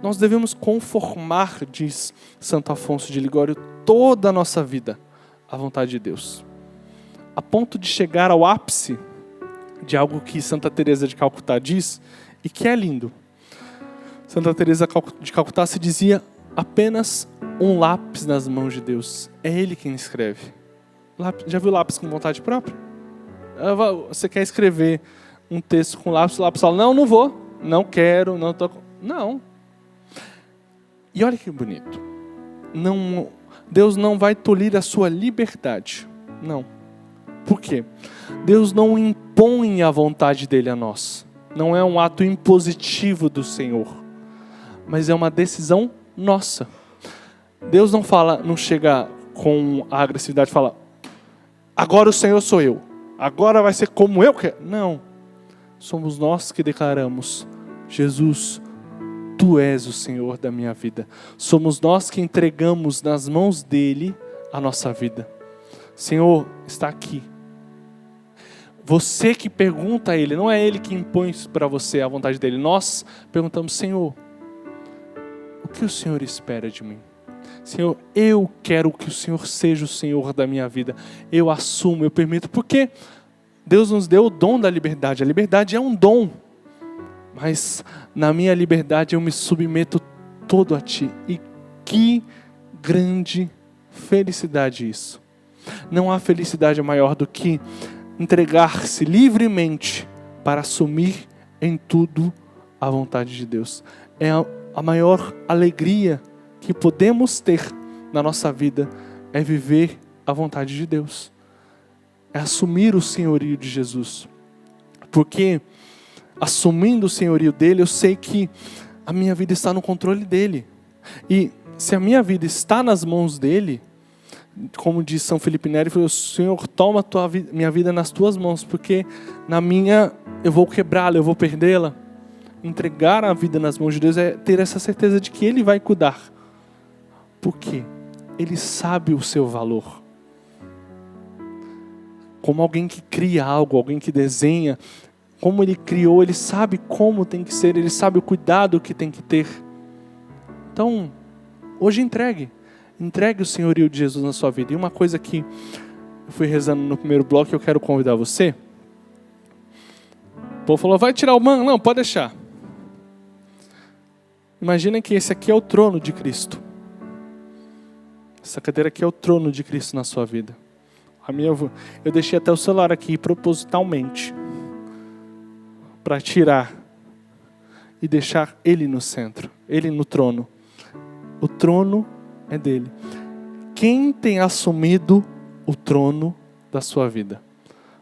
Nós devemos conformar, diz Santo Afonso de Ligório, toda a nossa vida à vontade de Deus, a ponto de chegar ao ápice de algo que Santa Teresa de Calcutá diz, e que é lindo. Santa Teresa de Calcutá se dizia, apenas um lápis nas mãos de Deus, é Ele quem escreve. Já viu lápis com vontade própria? Você quer escrever um texto com lápis, o lápis fala, não vou, não quero, não estou... Não. E olha que bonito. Deus não vai tolir a sua liberdade. Não. Por quê? Deus não impõe a vontade dele a nós. Não é um ato impositivo do Senhor, mas é uma decisão nossa. Deus não fala, não chega com a agressividade e fala: agora o Senhor sou eu, agora vai ser como eu quero. Não. Somos nós que declaramos: Jesus, Tu és o Senhor da minha vida. Somos nós que entregamos nas mãos dele a nossa vida. Senhor, está aqui. Você que pergunta a ele, não é ele que impõe para você a vontade dele. Nós perguntamos: Senhor, o que o Senhor espera de mim? Senhor, eu quero que o Senhor seja o Senhor da minha vida. Eu assumo, eu permito, porque Deus nos deu o dom da liberdade. A liberdade é um dom, mas na minha liberdade eu me submeto todo a Ti. E que grande felicidade isso. Não há felicidade maior do que entregar-se livremente para assumir em tudo a vontade de Deus. É a maior alegria que podemos ter na nossa vida, é viver a vontade de Deus. É assumir o senhorio de Jesus. Porque assumindo o senhorio dele, eu sei que a minha vida está no controle dele. E se a minha vida está nas mãos dele, como diz São Felipe Neri, Senhor, toma minha vida nas tuas mãos, porque na minha eu vou quebrá-la, eu vou perdê-la. Entregar a vida nas mãos de Deus é ter essa certeza de que Ele vai cuidar. Por quê? Ele sabe o seu valor. Como alguém que cria algo, alguém que desenha, como Ele criou, Ele sabe como tem que ser, Ele sabe o cuidado que tem que ter. Então, hoje entregue o senhorio de Jesus na sua vida. E uma coisa que eu fui rezando no primeiro bloco, eu quero convidar você. O povo falou: vai tirar o manto? Não, pode deixar. Imaginem que esse aqui é o trono de Cristo. Essa cadeira aqui é o trono de Cristo na sua vida. Eu deixei até o celular aqui propositalmente para tirar e deixar Ele no centro, Ele no trono. O trono é dele. Quem tem assumido o trono da sua vida?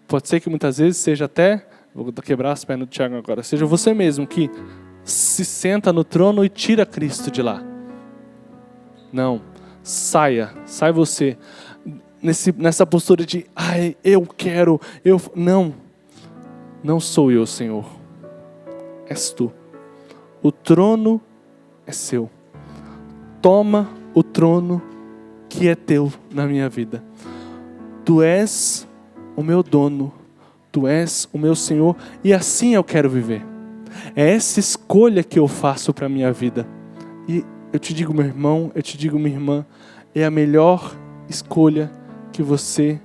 Pode ser que muitas vezes seja até, vou quebrar as pernas do Tiago agora, seja você mesmo que se senta no trono e tira Cristo de lá. Não, sai você nessa postura de eu quero, não sou eu, Senhor, és Tu. O trono é seu. Toma o trono que é teu na minha vida. Tu és o meu dono, Tu és o meu Senhor, e assim eu quero viver. É essa escolha que eu faço para a minha vida. E eu te digo, meu irmão, eu te digo, minha irmã, é a melhor escolha que você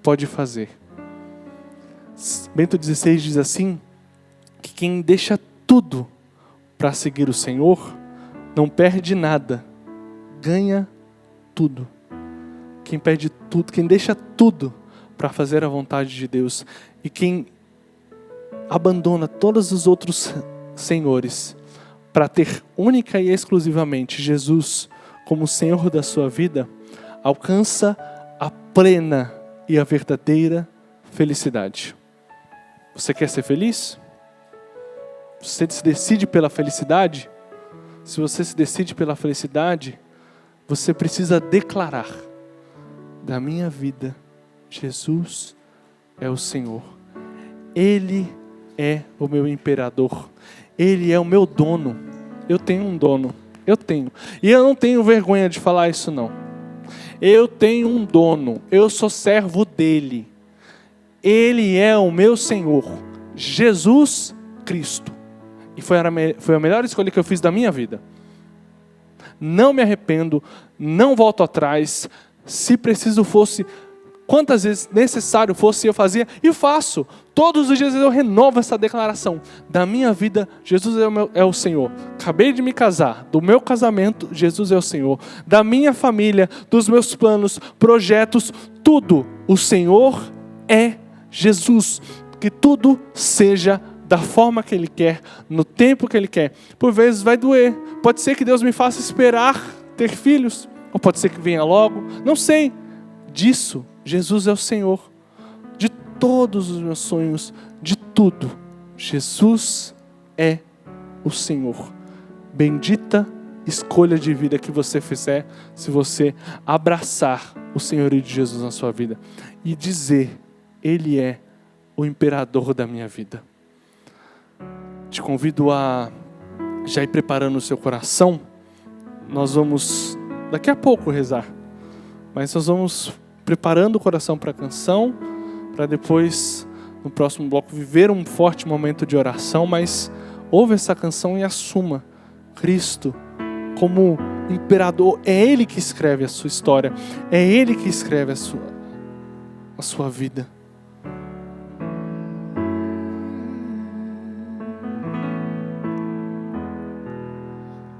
pode fazer. Bento XVI diz assim, que quem deixa tudo para seguir o Senhor, não perde nada, ganha tudo. Quem perde tudo, quem deixa tudo para fazer a vontade de Deus, e quem abandona todos os outros senhores para ter única e exclusivamente Jesus como Senhor da sua vida, alcança a plena e a verdadeira felicidade. Você quer ser feliz? Você se decide pela felicidade? Se você se decide pela felicidade, você precisa declarar: da minha vida, Jesus é o Senhor. Ele é o meu imperador. Ele é o meu dono. Eu tenho um dono. Eu tenho. E eu não tenho vergonha de falar isso, não. Eu tenho um dono. Eu sou servo dele. Ele é o meu Senhor. Jesus Cristo. E foi a melhor escolha que eu fiz da minha vida. Não me arrependo. Não volto atrás. Se preciso fosse, quantas vezes necessário fosse, eu fazia e faço. Todos os dias eu renovo essa declaração. Da minha vida, Jesus é o Senhor. Acabei de me casar. Do meu casamento, Jesus é o Senhor. Da minha família, dos meus planos, projetos, tudo. O Senhor é Jesus. Que tudo seja da forma que Ele quer, no tempo que Ele quer. Por vezes vai doer. Pode ser que Deus me faça esperar ter filhos. Ou pode ser que venha logo. Não sei. Disso Jesus é o Senhor de todos os meus sonhos, de tudo. Jesus é o Senhor. Bendita escolha de vida que você fizer se você abraçar o senhorio de Jesus na sua vida e dizer: Ele é o imperador da minha vida. Te convido a já ir preparando o seu coração. Nós vamos daqui a pouco rezar, mas nós vamos preparando o coração para a canção, para depois no próximo bloco viver um forte momento de oração. Mas ouve essa canção e assuma Cristo como imperador. É Ele que escreve a sua história, é Ele que escreve a sua vida.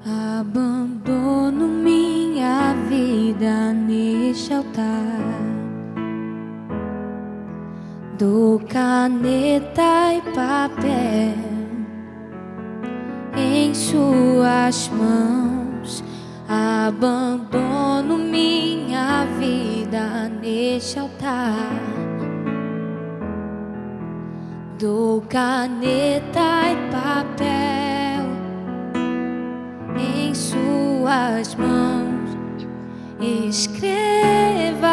Abandono minha vida neste altar, dou caneta e papel em suas mãos. Abandono minha vida neste altar, dou caneta e papel em suas mãos. Escreva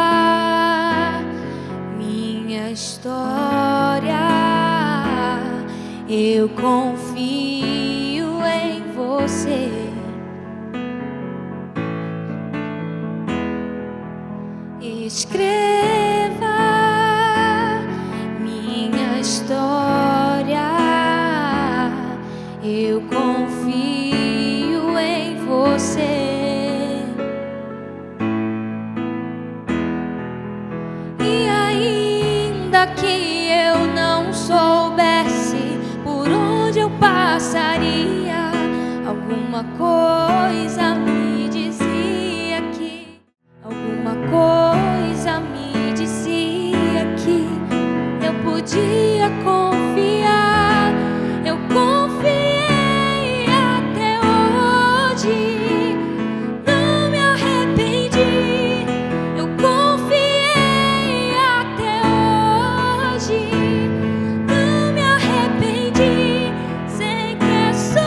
minha história, eu confio em você. Escreva minha história, eu confio em você. E ainda que eu não soubesse por onde eu passaria, alguma coisa me dizia que, alguma coisa me dizia que eu podia confiar. Eu confiei até hoje, não me arrependi. Eu confiei até hoje, não me arrependi. Sei que é só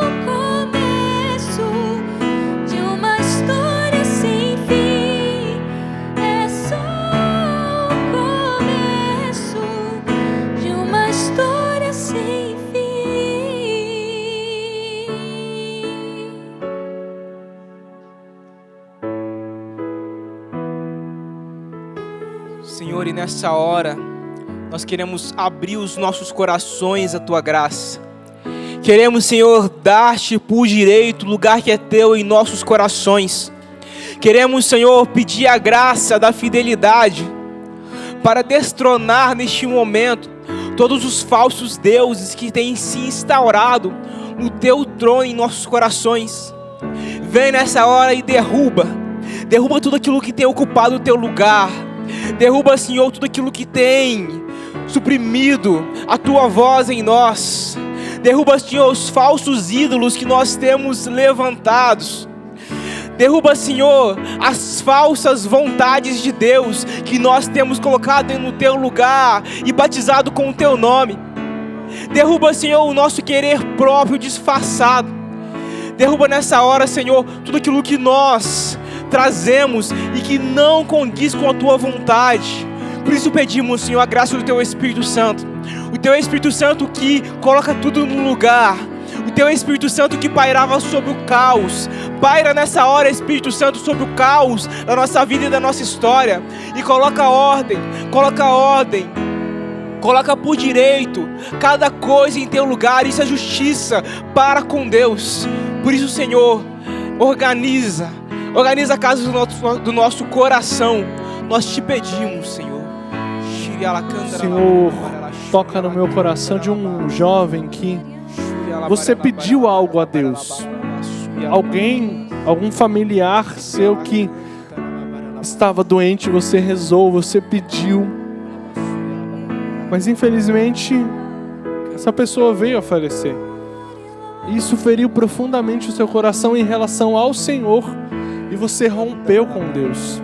o começo de uma história sem fim. É só o começo de uma história sem fim. Senhor, e nessa hora, nós queremos abrir os nossos corações à Tua graça. Queremos, Senhor, dar-te por direito o lugar que é Teu em nossos corações. Queremos, Senhor, pedir a graça da fidelidade para destronar neste momento todos os falsos deuses que têm se instaurado no Teu trono em nossos corações. Vem nessa hora e derruba tudo aquilo que tem ocupado o Teu lugar. Derruba, Senhor, tudo aquilo que tem suprimido a Tua voz em nós. Derruba, Senhor, os falsos ídolos que nós temos levantados. Derruba, Senhor, as falsas vontades de Deus que nós temos colocado no Teu lugar e batizado com o Teu nome. Derruba, Senhor, o nosso querer próprio disfarçado. Derruba nessa hora, Senhor, tudo aquilo que nós trazemos e que não condiz com a Tua vontade. Por isso pedimos, Senhor, a graça do Teu Espírito Santo. O Teu Espírito Santo que coloca tudo no lugar. O Teu Espírito Santo que pairava sobre o caos. Paira nessa hora, Espírito Santo, sobre o caos da nossa vida e da nossa história. E coloca ordem. Coloca por direito cada coisa em Teu lugar. Isso é justiça para com Deus. Por isso, Senhor, organiza a casa do nosso coração. Nós te pedimos, Senhor. Senhor, toca no meu coração de um jovem que você pediu algo a Deus. Algum familiar seu que estava doente, você rezou, você pediu. Mas infelizmente, essa pessoa veio a falecer. Isso feriu profundamente o seu coração em relação ao Senhor. E você rompeu com Deus.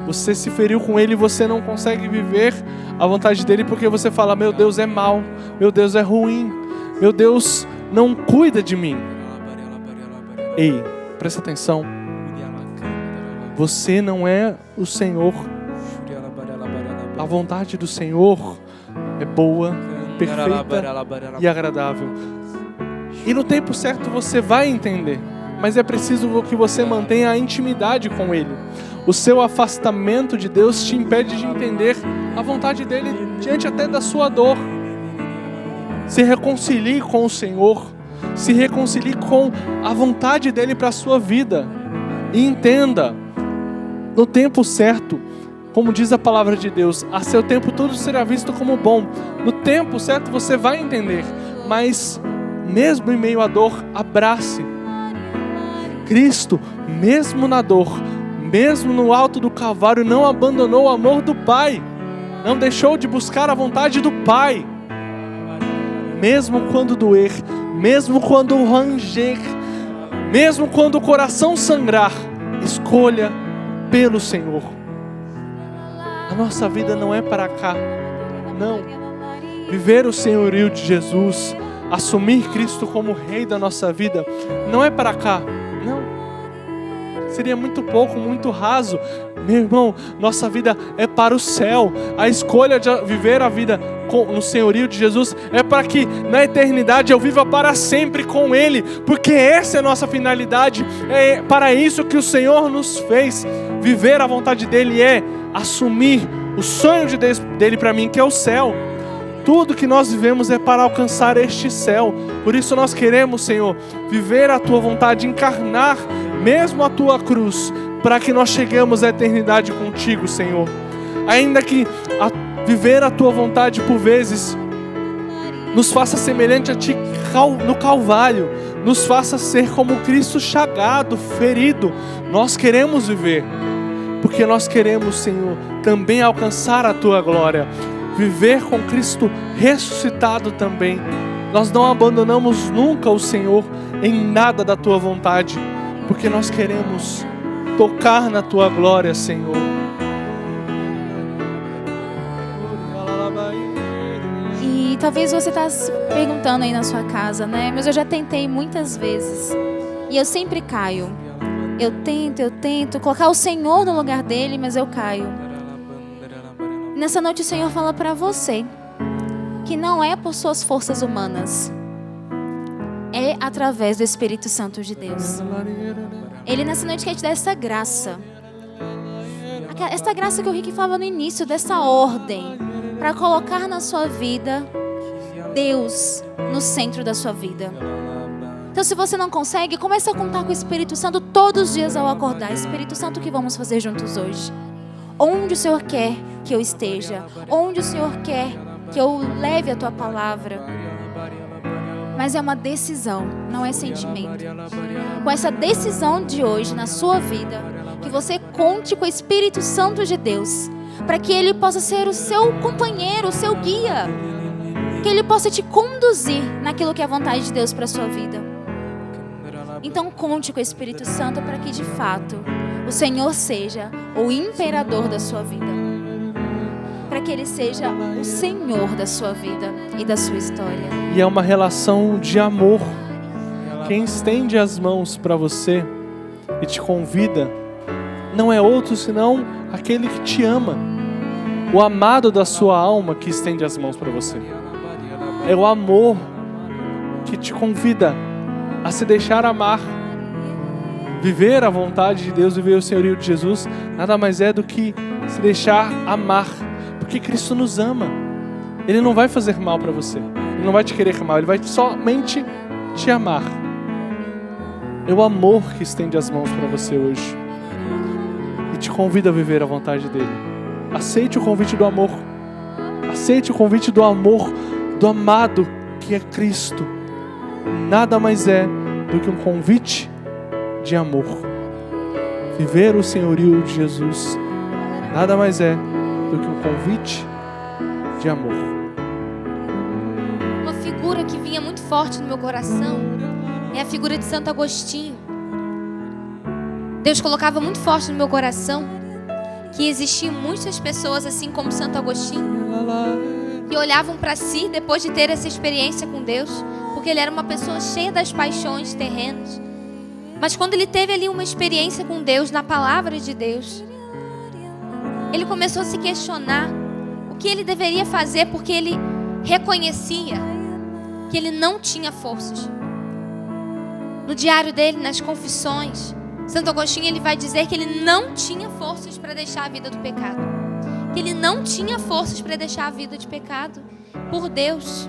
Você se feriu com Ele e você não consegue viver a vontade dEle porque você fala: meu Deus é mau, meu Deus é ruim, meu Deus não cuida de mim. Ei, presta atenção. Você não é o Senhor. A vontade do Senhor é boa, perfeita e agradável. E no tempo certo você vai entender. Mas é preciso que você mantenha a intimidade com Ele. O seu afastamento de Deus te impede de entender a vontade dEle diante até da sua dor. Se reconcilie com o Senhor. Se reconcilie com a vontade dEle para a sua vida. E entenda, no tempo certo, como diz a palavra de Deus, a seu tempo tudo será visto como bom. No tempo certo você vai entender. Mas mesmo em meio à dor, abrace. Cristo, mesmo na dor, mesmo no alto do Calvário, não abandonou o amor do Pai. Não deixou de buscar a vontade do Pai. Mesmo quando doer, mesmo quando ranger, mesmo quando o coração sangrar, escolha pelo Senhor. A nossa vida não é para cá. Não. Viver o senhorio de Jesus, assumir Cristo como Rei da nossa vida, não é para cá. Não, seria muito pouco, muito raso. Meu irmão, nossa vida é para o céu. A escolha de viver a vida no senhorio de Jesus é para que na eternidade eu viva para sempre com Ele, porque essa é a nossa finalidade. É para isso que o Senhor nos fez. Viver a vontade dEle é assumir o sonho dEle para mim, que é o céu. Tudo que nós vivemos é para alcançar este céu. Por isso nós queremos, Senhor, viver a Tua vontade, encarnar mesmo a Tua cruz, para que nós cheguemos à eternidade contigo, Senhor. Ainda que viver a Tua vontade por vezes nos faça semelhante a Ti no Calvário, nos faça ser como Cristo chagado, ferido. Nós queremos viver, porque nós queremos, Senhor, também alcançar a Tua glória. Viver com Cristo ressuscitado também. Nós não abandonamos nunca o Senhor em nada da Tua vontade, porque nós queremos tocar na Tua glória, Senhor. E talvez você está se perguntando aí na sua casa, né? Mas eu já tentei muitas vezes e eu sempre caio. Eu tento colocar o Senhor no lugar dele, mas eu caio. Nessa noite o Senhor fala para você que não é por suas forças humanas, é através do Espírito Santo de Deus. Ele nessa noite quer te dar essa graça, essa graça que o Rick falava no início, dessa ordem, para colocar na sua vida Deus no centro da sua vida. Então, se você não consegue, comece a contar com o Espírito Santo todos os dias ao acordar. Espírito Santo, o que vamos fazer juntos hoje? Onde o Senhor quer que eu esteja? Onde o Senhor quer que eu leve a Tua palavra? Mas é uma decisão, não é sentimento. Com essa decisão de hoje na sua vida, que você conte com o Espírito Santo de Deus, para que Ele possa ser o seu companheiro, o seu guia, que Ele possa te conduzir naquilo que é a vontade de Deus para a sua vida. Então conte com o Espírito Santo para que de fato o Senhor seja o imperador da sua vida, para que Ele seja o Senhor da sua vida e da sua história. E é uma relação de amor. Quem estende as mãos para você e te convida não é outro senão aquele que te ama, o amado da sua alma que estende as mãos para você. É o amor que te convida a se deixar amar. Viver a vontade de Deus, viver o senhorio de Jesus, nada mais é do que se deixar amar, porque Cristo nos ama. Ele não vai fazer mal para você, Ele não vai te querer mal, Ele vai somente te amar. É o amor que estende as mãos para você hoje e te convida a viver a vontade dEle. Aceite o convite do amor, aceite o convite do amor, do amado que é Cristo. Nada mais é do que um convite de amor. Viver o senhorio de Jesus nada mais é do que um convite de amor. Uma figura que vinha muito forte no meu coração é a figura de Santo Agostinho. Deus colocava muito forte no meu coração que existiam muitas pessoas, assim como Santo Agostinho, que olhavam para si depois de ter essa experiência com Deus, porque ele era uma pessoa cheia das paixões terrenas. Mas quando ele teve ali uma experiência com Deus, na palavra de Deus, ele começou a se questionar o que ele deveria fazer, porque ele reconhecia que ele não tinha forças. No diário dele, nas confissões, Santo Agostinho ele vai dizer que ele não tinha forças para deixar a vida do pecado. Que ele não tinha forças para deixar a vida de pecado por Deus.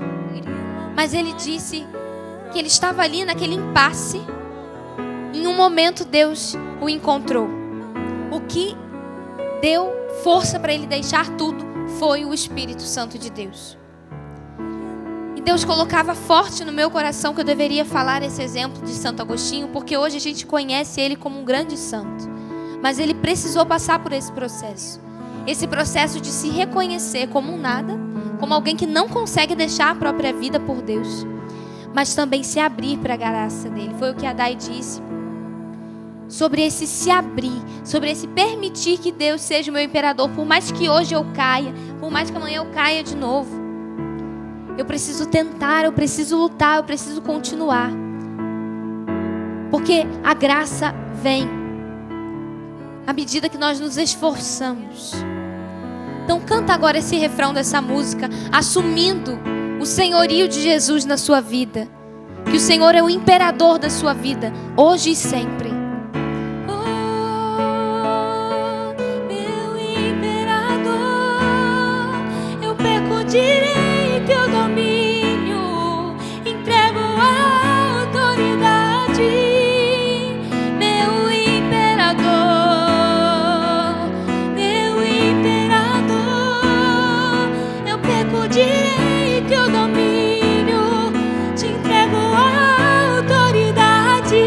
Mas ele disse que ele estava ali naquele impasse. Em um momento Deus o encontrou. O que deu força para ele deixar tudo foi o Espírito Santo de Deus. E Deus colocava forte no meu coração que eu deveria falar esse exemplo de Santo Agostinho, porque hoje a gente conhece ele como um grande santo. Mas ele precisou passar por esse processo. Esse processo de se reconhecer como um nada, como alguém que não consegue deixar a própria vida por Deus, mas também se abrir para a graça dele. Foi o que a Dai disse. Sobre esse se abrir, sobre esse permitir que Deus seja o meu imperador, por mais que hoje eu caia, por mais que amanhã eu caia de novo. Eu preciso tentar, eu preciso lutar, eu preciso continuar. Porque a graça vem à medida que nós nos esforçamos. Então canta agora esse refrão dessa música, assumindo o senhorio de Jesus na sua vida. Que o Senhor é o imperador da sua vida, hoje e sempre. Direito e domínio, entrego a autoridade, meu imperador, eu perco o direito e o domínio, te entrego a autoridade,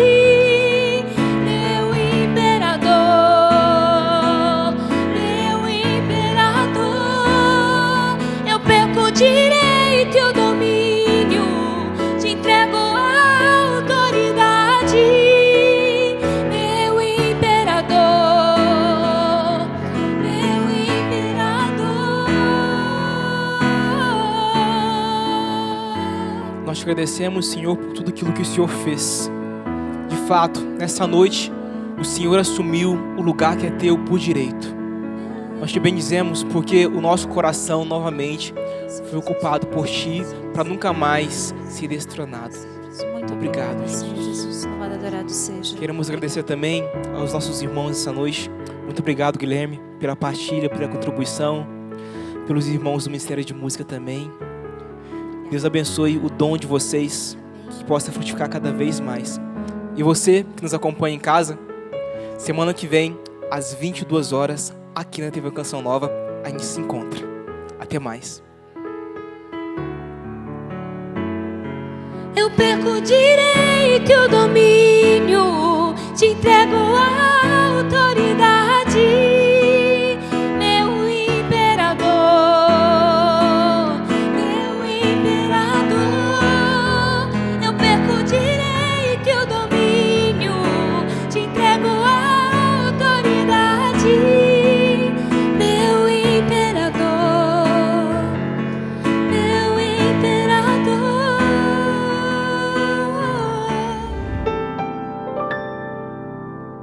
meu imperador, direito e o domínio, te entrego a autoridade, meu imperador, meu imperador. Nós te agradecemos, Senhor, por tudo aquilo que o Senhor fez. De fato, nessa noite, o Senhor assumiu o lugar que é teu por direito. Nós te bendizemos porque o nosso coração novamente foi ocupado por Ti para nunca mais ser destronado. Muito obrigado, Jesus. Louvado, adorado seja. Queremos agradecer também aos nossos irmãos essa noite. Muito obrigado, Guilherme, pela partilha, pela contribuição, pelos irmãos do Ministério de Música também. Deus abençoe o dom de vocês, que possa frutificar cada vez mais. E você que nos acompanha em casa, semana que vem, às 22 horas, aqui na TV Canção Nova, a gente se encontra. Até mais. Eu perco o direito e o domínio, te entrego a